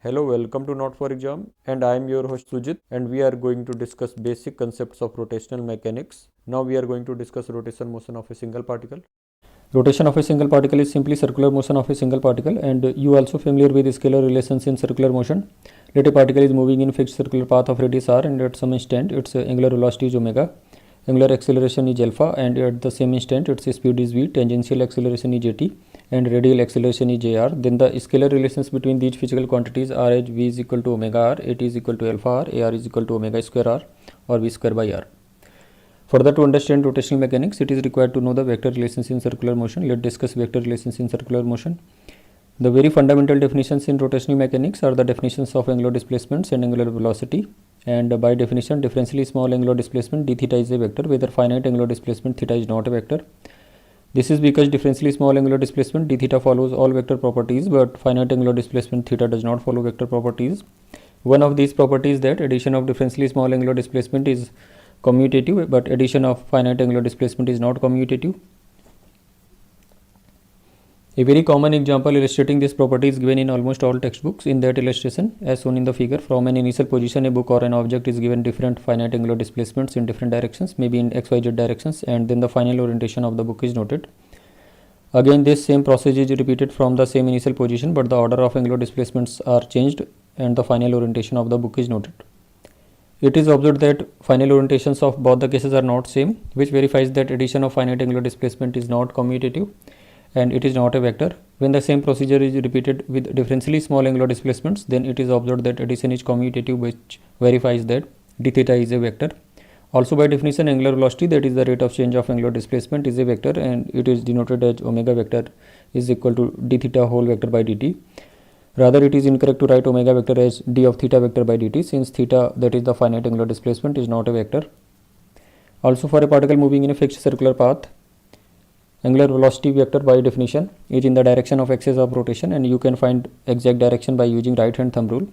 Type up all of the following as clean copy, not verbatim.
Hello, welcome to Not for Exam, and I am your host Sujit, and we are going to discuss basic concepts of rotational mechanics. Now we are going to discuss rotation motion of a single particle. Rotation of a single particle is simply circular motion of a single particle, and you also familiar with scalar relations in circular motion. Let a particle is moving in fixed circular path of radius r, and at some instant its angular velocity is omega, angular acceleration is alpha, and at the same instant its speed is v, tangential acceleration is at, and radial acceleration is jr. Then the scalar relations between these physical quantities are as v is equal to omega r, at is equal to alpha r, ar is equal to omega square r, or v square by r. Further, to understand rotational mechanics, it is required to know the vector relations in circular motion. Let's discuss vector relations in circular motion. The very fundamental definitions in rotational mechanics are the definitions of angular displacements and angular velocity. And by definition, differentially small angular displacement d theta is a vector, whether finite angular displacement theta is not a vector. This is because differentially small angular displacement d theta follows all vector properties, but finite angular displacement theta does not follow vector properties. One of these properties is that addition of differentially small angular displacement is commutative, but addition of finite angular displacement is not commutative. A very common example illustrating this property is given in almost all textbooks. In that illustration, as shown in the figure, from an initial position, a book or an object is given different finite angular displacements in different directions, maybe in xyz directions, and then the final orientation of the book is noted. Again, this same process is repeated from the same initial position, but the order of angular displacements are changed and the final orientation of the book is noted. It is observed that final orientations of both the cases are not same, which verifies that addition of finite angular displacement is not commutative and it is not a vector. When the same procedure is repeated with differentially small angular displacements, then it is observed that addition is commutative, which verifies that d theta is a vector. Also, by definition, angular velocity, that is the rate of change of angular displacement, is a vector, and it is denoted as omega vector is equal to d theta whole vector by dt. Rather, it is incorrect to write omega vector as d of theta vector by dt, since theta, that is the finite angular displacement, is not a vector. Also, for a particle moving in a fixed circular path, angular velocity vector by definition is in the direction of axis of rotation, and you can find exact direction by using right hand thumb rule.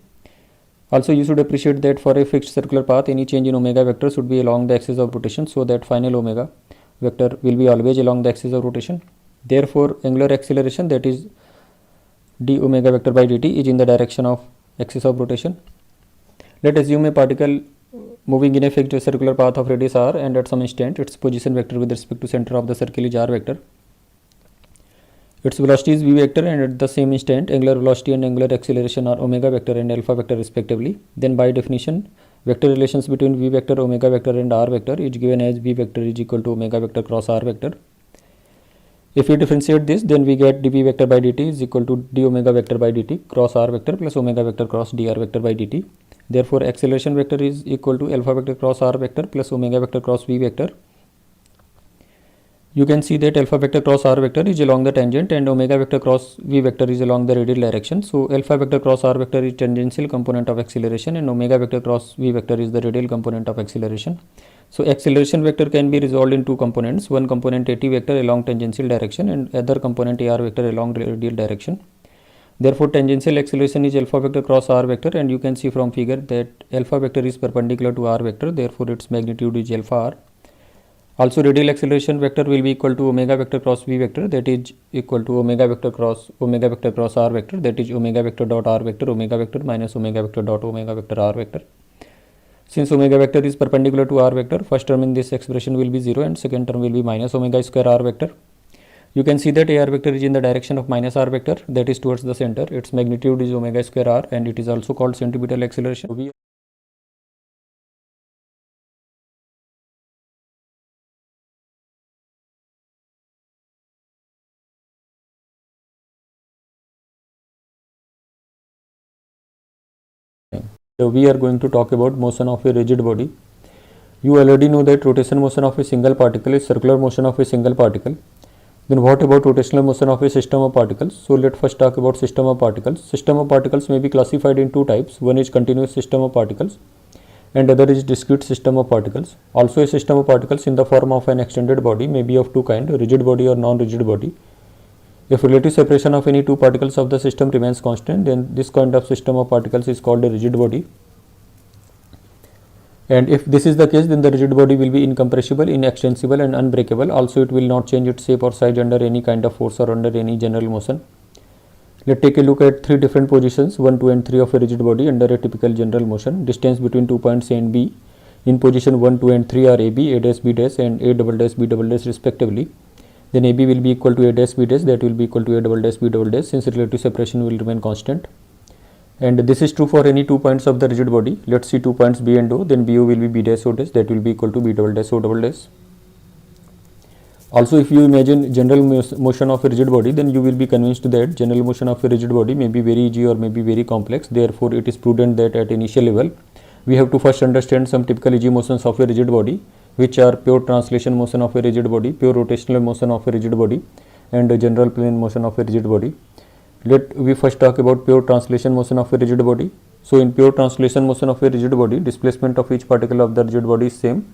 Also, you should appreciate that for a fixed circular path, any change in omega vector should be along the axis of rotation, so that final omega vector will be always along the axis of rotation. Therefore, angular acceleration, that is d omega vector by dt, is in the direction of axis of rotation. Let us assume a particle moving in a fixed circular path of radius r, and at some instant its position vector with respect to center of the circle is r vector. Its velocity is v vector, and at the same instant angular velocity and angular acceleration are omega vector and alpha vector respectively. Then by definition, vector relations between v vector, omega vector and r vector is given as v vector is equal to omega vector cross r vector. If we differentiate this, then we get dv vector by dt is equal to d omega vector by dt cross r vector plus omega vector cross dr vector by dt. Therefore, acceleration vector is equal to alpha vector cross r vector plus omega vector cross v vector. You can see that alpha vector cross r vector is along the tangent and omega vector cross v vector is along the radial direction. So, alpha vector cross r vector is tangential component of acceleration and omega vector cross v vector is the radial component of acceleration. So, acceleration vector can be resolved in two components, one component at vector along tangential direction and other component ar vector along radial direction. Therefore, tangential acceleration is alpha vector cross r vector, and you can see from figure that alpha vector is perpendicular to r vector, therefore its magnitude is alpha r. Also, radial acceleration vector will be equal to omega vector cross v vector, that is equal to omega vector cross r vector, that is omega vector dot r vector omega vector minus omega vector dot omega vector r vector. Since omega vector is perpendicular to r vector, first term in this expression will be 0 and second term will be minus omega square r vector. You can see that ar vector is in the direction of minus r vector, that is towards the center. Its magnitude is omega square r, and it is also called centripetal acceleration. So we are going to talk about motion of a rigid body. You already know that rotation motion of a single particle is circular motion of a single particle. Then what about rotational motion of a system of particles? So let's first talk about system of particles. System of particles may be classified in two types. One is continuous system of particles and other is discrete system of particles. Also, a system of particles in the form of an extended body may be of two kinds, rigid body or non-rigid body. If relative separation of any two particles of the system remains constant, then this kind of system of particles is called a rigid body. And if this is the case, then the rigid body will be incompressible, inextensible and unbreakable. Also, it will not change its shape or size under any kind of force or under any general motion. Let's take a look at three different positions 1, 2 and 3 of a rigid body under a typical general motion. Distance between 2 points A and B in position 1, 2 and 3 are AB, A dash, B dash and A double dash, B double dash respectively. Then AB will be equal to A dash, B dash, that will be equal to A double dash, B double dash, since relative separation will remain constant. And this is true for any 2 points of the rigid body. Let's see 2 points B and O, then BO will be B dash O dash, that will be equal to B double dash O double dash. Also, if you imagine general motion of a rigid body, then you will be convinced that general motion of a rigid body may be very easy or may be very complex. Therefore, it is prudent that at initial level, we have to first understand some typical easy motions of a rigid body, which are pure translation motion of a rigid body, pure rotational motion of a rigid body, and general plane motion of a rigid body. Let we first talk about pure translation motion of a rigid body. So, in pure translation motion of a rigid body, displacement of each particle of the rigid body is same.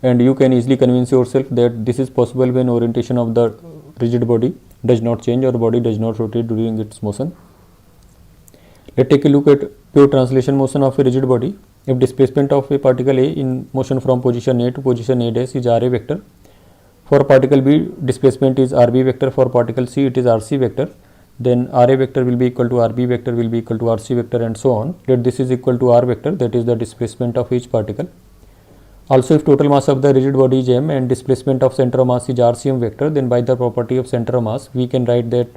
And you can easily convince yourself that this is possible when orientation of the rigid body does not change or body does not rotate during its motion. Let's take a look at pure translation motion of a rigid body. If displacement of a particle A in motion from position A to position A dash is RA vector, for particle B displacement is RB vector, for particle C it is RC vector, then RA vector will be equal to RB vector will be equal to RC vector and so on. Let this is equal to R vector, that is the displacement of each particle. Also, if total mass of the rigid body is m and displacement of center of mass is RCM vector, then by the property of center of mass, we can write that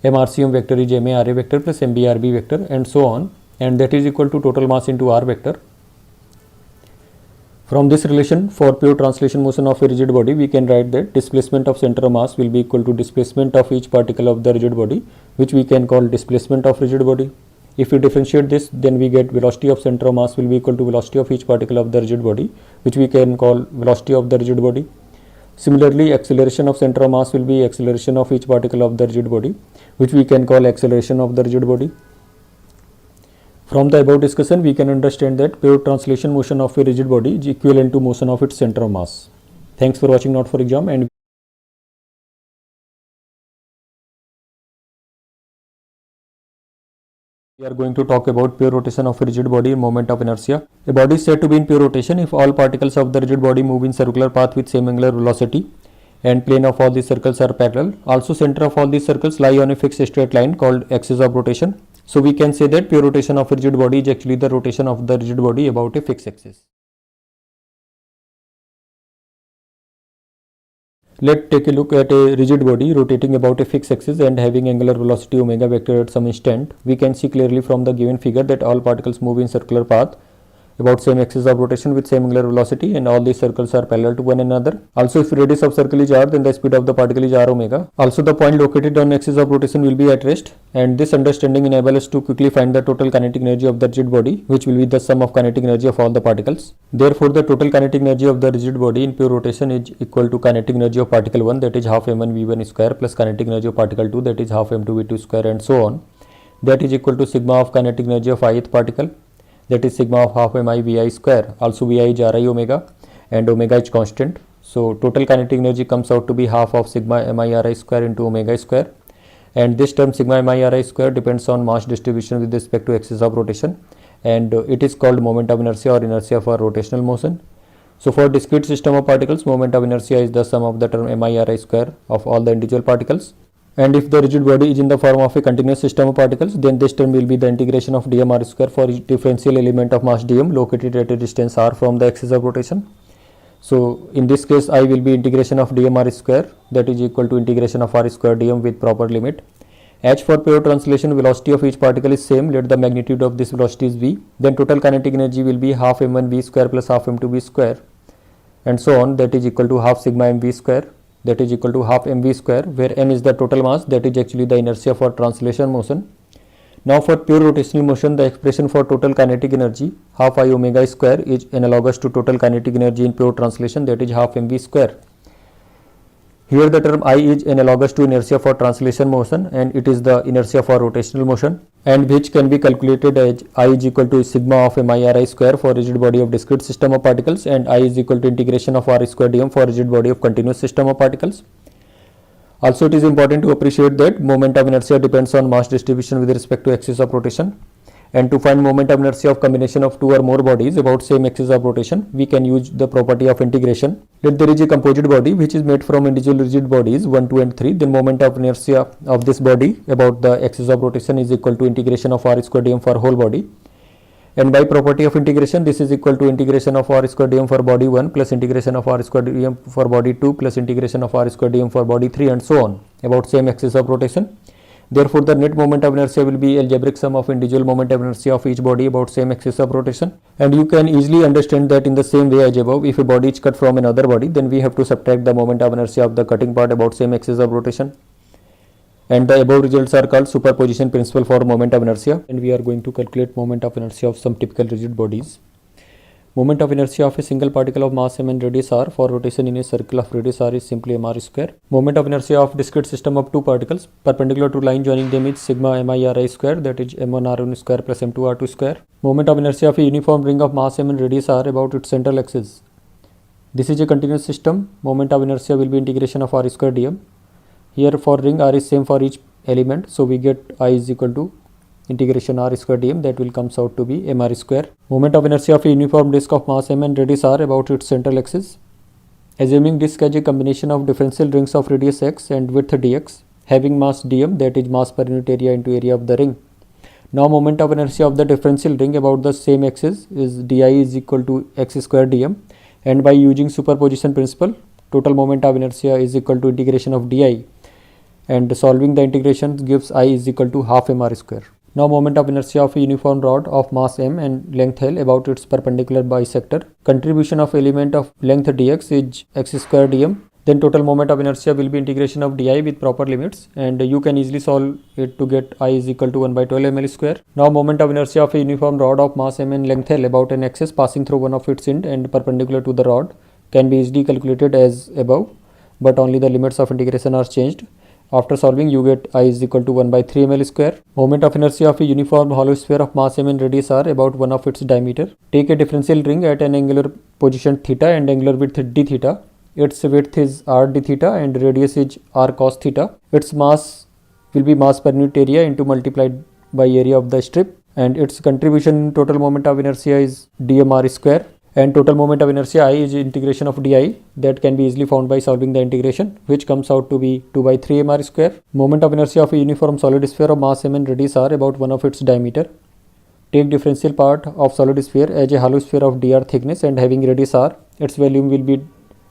mRCM vector is ma RA vector plus mb vector and so on, and that is equal to total mass into R vector. From this relation, for pure translation motion of a rigid body, we can write that displacement of center of mass will be equal to displacement of each particle of the rigid body, which we can call displacement of rigid body. If we differentiate this, then we get velocity of center of mass will be equal to velocity of each particle of the rigid body, which we can call velocity of the rigid body. Similarly, acceleration of center of mass will be acceleration of each particle of the rigid body, which we can call acceleration of the rigid body. From the above discussion, we can understand that pure translation motion of a rigid body is equivalent to motion of its center of mass. Thanks for watching Not for Exam, and we are going to talk about pure rotation of a rigid body in moment of inertia. A body is said to be in pure rotation if all particles of the rigid body move in circular path with same angular velocity and plane of all these circles are parallel. Also, center of all these circles lie on a fixed straight line called axis of rotation. So, we can say that pure rotation of a rigid body is actually the rotation of the rigid body about a fixed axis. Let's take a look at a rigid body rotating about a fixed axis and having angular velocity omega vector at some instant. We can see clearly from the given figure that all particles move in circular path about same axis of rotation with same angular velocity, and all these circles are parallel to one another. Also, if radius of circle is r, then the speed of the particle is r omega. Also, the point located on axis of rotation will be at rest, and this understanding enables us to quickly find the total kinetic energy of the rigid body, which will be the sum of kinetic energy of all the particles. Therefore, the total kinetic energy of the rigid body in pure rotation is equal to kinetic energy of particle 1, that is half m1 v1 square, plus kinetic energy of particle 2, that is half m2 v2 square, and so on. That is equal to sigma of kinetic energy of ith particle, that is sigma of half mi vi square. Also, vi is ri omega and omega is constant. So, total kinetic energy comes out to be half of sigma mi ri square into omega square, and this term sigma mi ri square depends on mass distribution with respect to axis of rotation, and it is called moment of inertia or inertia for rotational motion. So, for discrete system of particles, moment of inertia is the sum of the term mi ri square of all the individual particles. And if the rigid body is in the form of a continuous system of particles, then this term will be the integration of dm r square for each differential element of mass dm located at a distance r from the axis of rotation. So, in this case, I will be integration of dm r square, that is equal to integration of r square dm with proper limit. H for pure translation, velocity of each particle is same, let the magnitude of this velocity is v, then total kinetic energy will be half m1 v square plus half m2 v square and so on, that is equal to half sigma mv square, that is equal to half mv square, where m is the total mass, that is actually the inertia for translation motion. Now, for pure rotational motion, the expression for total kinetic energy half I omega square is analogous to total kinetic energy in pure translation, that is half mv square. Here the term I is analogous to inertia for translation motion, and it is the inertia for rotational motion, and which can be calculated as I is equal to sigma of mi ri square for rigid body of discrete system of particles, and I is equal to integration of r square dm for rigid body of continuous system of particles. Also, it is important to appreciate that moment of inertia depends on mass distribution with respect to axis of rotation, And to find moment of inertia of combination of two or more bodies about same axis of rotation, we can use the property of integration. Let there is a composite body which is made from individual rigid bodies 1, 2 and 3. Then moment of inertia of this body about the axis of rotation is equal to integration of r square dm for whole body. And by property of integration, this is equal to integration of r square dm for body 1 plus integration of r square dm for body 2 plus integration of r square dm for body 3 and so on about same axis of rotation. Therefore, the net moment of inertia will be algebraic sum of individual moment of inertia of each body about same axis of rotation. And you can easily understand that in the same way as above, if a body is cut from another body, then we have to subtract the moment of inertia of the cutting part about same axis of rotation. And the above results are called superposition principle for moment of inertia. And we are going to calculate moment of inertia of some typical rigid bodies. Moment of inertia of a single particle of mass m and radius r for rotation in a circle of radius r is simply mr square. Moment of inertia of discrete system of two particles perpendicular to line joining them is sigma mi square, that is m1 r1 square plus m2 r2 square. Moment of inertia of a uniform ring of mass m and radius r about its central axis. This is a continuous system. Moment of inertia will be integration of r square dm. Here for ring r is same for each element, so we get I is equal to integration r square dm, that will comes out to be mr square. Moment of inertia of a uniform disk of mass m and radius r about its central axis. Assuming disk as a combination of differential rings of radius x and width dx having mass dm, that is mass per unit area into area of the ring. Now moment of inertia of the differential ring about the same axis is di is equal to x square dm, and by using superposition principle, total moment of inertia is equal to integration of di, and solving the integration gives I is equal to half mr square. Now moment of inertia of a uniform rod of mass m and length L about its perpendicular bisector. Contribution of element of length dx is x square dm. Then total moment of inertia will be integration of di with proper limits, and you can easily solve it to get I is equal to 1 by 12 ml square. Now moment of inertia of a uniform rod of mass m and length L about an axis passing through one of its end and perpendicular to the rod can be easily calculated as above, but only the limits of integration are changed. After solving, you get I is equal to 1 by 3 ml square. Moment of inertia of a uniform hollow sphere of mass m and radius r about one of its diameter. Take a differential ring at an angular position theta and angular width d theta. Its width is r d theta and radius is r cos theta. Its mass will be mass per unit area into multiplied by area of the strip, and its contribution in total moment of inertia is dmr square. And total moment of inertia I is integration of di, that can be easily found by solving the integration, which comes out to be 2 by 3 mr square. Moment of inertia of a uniform solid sphere of mass m and radius r about one of its diameter. Take differential part of solid sphere as a hollow sphere of dr thickness and having radius r. Its volume will be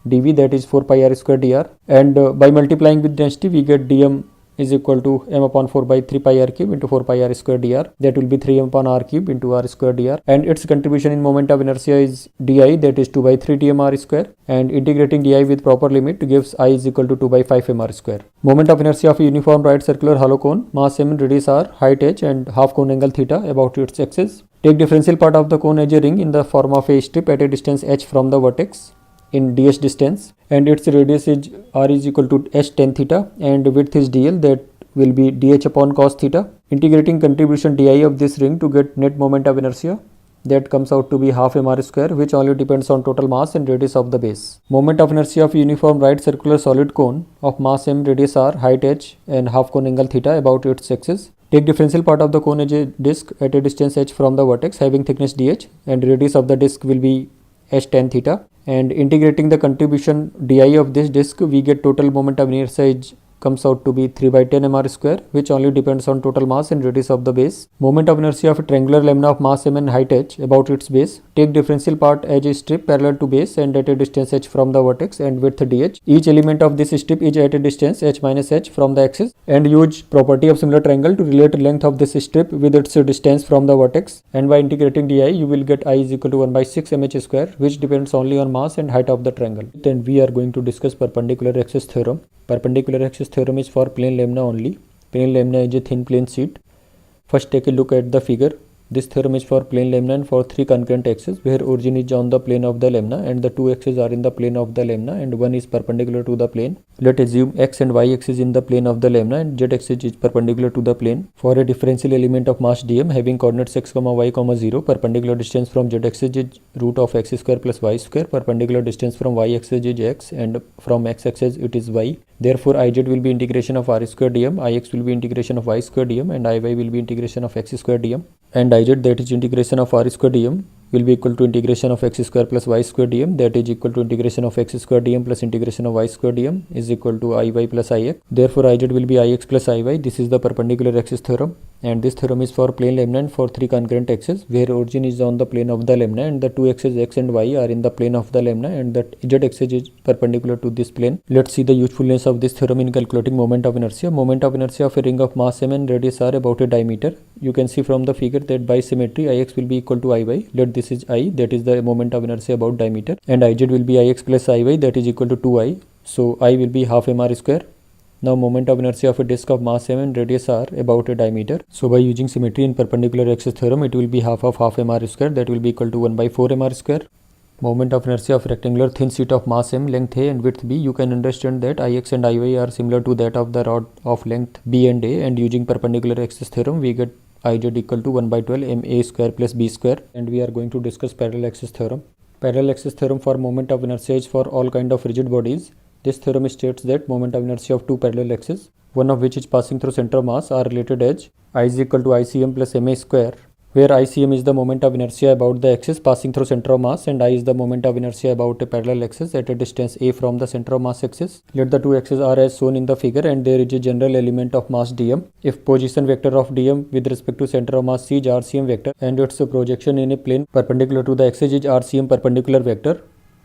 dv, that is 4 pi r square dr, and by multiplying with density we get dm is equal to m upon 4 by 3 pi r cube into 4 pi r square dr, that will be 3 m upon r cube into r square dr, and its contribution in moment of inertia is di, that is 2 by 3 dm r square, and integrating di with proper limit gives I is equal to 2 by 5 m r square. Moment of inertia of a uniform right circular hollow cone, mass m, radius r, height h and half cone angle theta about its axis. Take differential part of the cone as a ring in the form of a strip at a distance h from the vertex in ds distance, and its radius is r is equal to h tan theta and width is dl, that will be dh upon cos theta. Integrating contribution di of this ring to get net moment of inertia, that comes out to be half mr square, which only depends on total mass and radius of the base. Moment of inertia of uniform right circular solid cone of mass m, radius r, height h and half cone angle theta about its axis. Take differential part of the cone as a disc at a distance h from the vertex having thickness dh, and radius of the disc will be h tan theta, and integrating the contribution di of this disc, we get total moment of inertia comes out to be 3 by 10 mr square, which only depends on total mass and radius of the base. Moment of inertia of a triangular lamina of mass m and height h about its base. Take differential part as a strip parallel to base and at a distance h from the vertex and width dh. Each element of this strip is at a distance h minus h from the axis, and use property of similar triangle to relate length of this strip with its distance from the vertex, and by integrating di you will get I is equal to 1 by 6 mh square, which depends only on mass and height of the triangle. Then we are going to discuss perpendicular axis theorem. Perpendicular axis theorem is for plane lamina only. Plane lamina is a thin plane sheet. First take a look at the figure. This theorem is for plane lamina and for three concurrent axes where origin is on the plane of the lamina and the two axes are in the plane of the lamina and one is perpendicular to the plane. Let us assume x and y axis in the plane of the lamina and z axis is perpendicular to the plane. For a differential element of mass dm having coordinates x, y, 0, perpendicular distance from z axis is root of x square plus y square, perpendicular distance from y axis is x and from x axis it is y. Therefore, Iz will be integration of r square dm, Ix will be integration of y square dm, and Iy will be integration of x square dm. And Iz, that is integration of r square dm, will be equal to integration of x square plus y square dm, that is equal to integration of x square dm plus integration of y square dm is equal to Iy plus Ix. Therefore, Iz will be Ix plus Iy. This is the perpendicular axis theorem, and this theorem is for plane lamina and for three concurrent axes where origin is on the plane of the lamina and the two axes x and y are in the plane of the lamina and that z axis is perpendicular to this plane. Let's see the usefulness of this theorem in calculating moment of inertia. Moment of inertia of a ring of mass m and radius r about a diameter. You can see from the figure that by symmetry Ix will be equal to Iy. Let this is I, that is the moment of inertia about diameter, and Iz will be Ix plus Iy, that is equal to 2I. So I will be half mr square. Now moment of inertia of a disk of mass m and radius r about a diameter. So by using symmetry in perpendicular axis theorem, it will be half of half mr square, that will be equal to 1 by 4 mr square. Moment of inertia of rectangular thin sheet of mass m, length a and width b. You can understand that Ix and Iy are similar to that of the rod of length b and a, and using perpendicular axis theorem we get Iz equal to 1 by 12 ma square plus b square. And we are going to discuss parallel axis theorem. Parallel axis theorem for moment of inertia is for all kind of rigid bodies. This theorem states that moment of inertia of two parallel axes, one of which is passing through center of mass, are related as I is equal to ICM plus ma square, where ICM is the moment of inertia about the axis passing through center of mass and I is the moment of inertia about a parallel axis at a distance a from the center of mass axis. Let the two axes are as shown in the figure and there is a general element of mass dm. If position vector of dm with respect to center of mass c is RCM vector and its projection in a plane perpendicular to the axis is RCM perpendicular vector,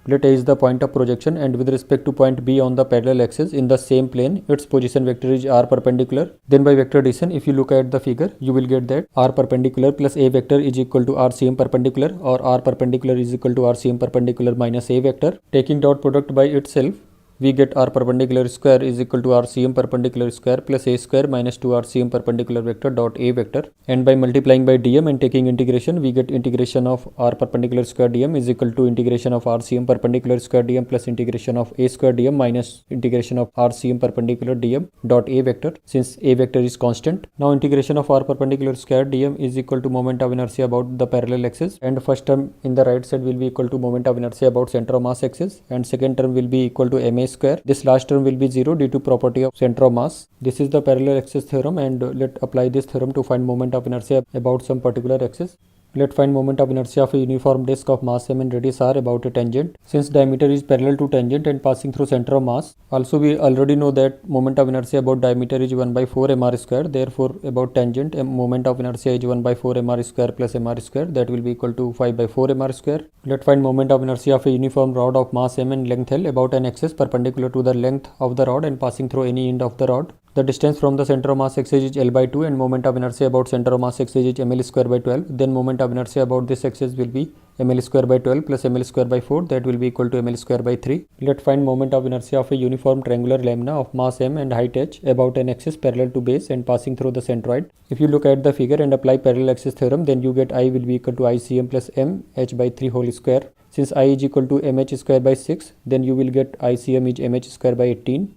let A is the point of projection and with respect to point B on the parallel axis in the same plane, its position vector is r perpendicular. Then by vector addition, if you look at the figure, you will get that r perpendicular plus A vector is equal to RCM perpendicular, or r perpendicular is equal to RCM perpendicular minus A vector. Taking dot product by itself, we get r perpendicular square is equal to RCM perpendicular square plus A square minus 2 RCM perpendicular vector dot A vector. And by multiplying by dm and taking integration, we get integration of r perpendicular square dm is equal to integration of RCM perpendicular square dm plus integration of A square dm minus integration of RCM perpendicular dm dot A vector, since A vector is constant. Now integration of r perpendicular square dm is equal to moment of inertia about the parallel axis, and first term in the right side will be equal to moment of inertia about center of mass axis, and second term will be equal to ma square. This last term will be 0 due to property of center of mass. This is the parallel axis theorem, and let apply this theorem to find moment of inertia about some particular axis. Let find moment of inertia of a uniform disk of mass m and radius r about a tangent. Since diameter is parallel to tangent and passing through center of mass, also we already know that moment of inertia about diameter is 1 by 4 mr square. Therefore about tangent, moment of inertia is 1 by 4 mr square plus mr square, that will be equal to 5 by 4 mr square. Let find moment of inertia of a uniform rod of mass m and length l about an axis perpendicular to the length of the rod and passing through any end of the rod. The distance from the center of mass axis is L by 2 and moment of inertia about center of mass axis is ml square by 12. Then moment of inertia about this axis will be ml square by 12 plus ml square by 4, that will be equal to ml square by 3. Let find moment of inertia of a uniform triangular lamina of mass m and height h about an axis parallel to base and passing through the centroid. If you look at the figure and apply parallel axis theorem, then you get I will be equal to ICM plus m h by 3 whole square. Since I is equal to mh square by 6, then you will get ICM is mh square by 18.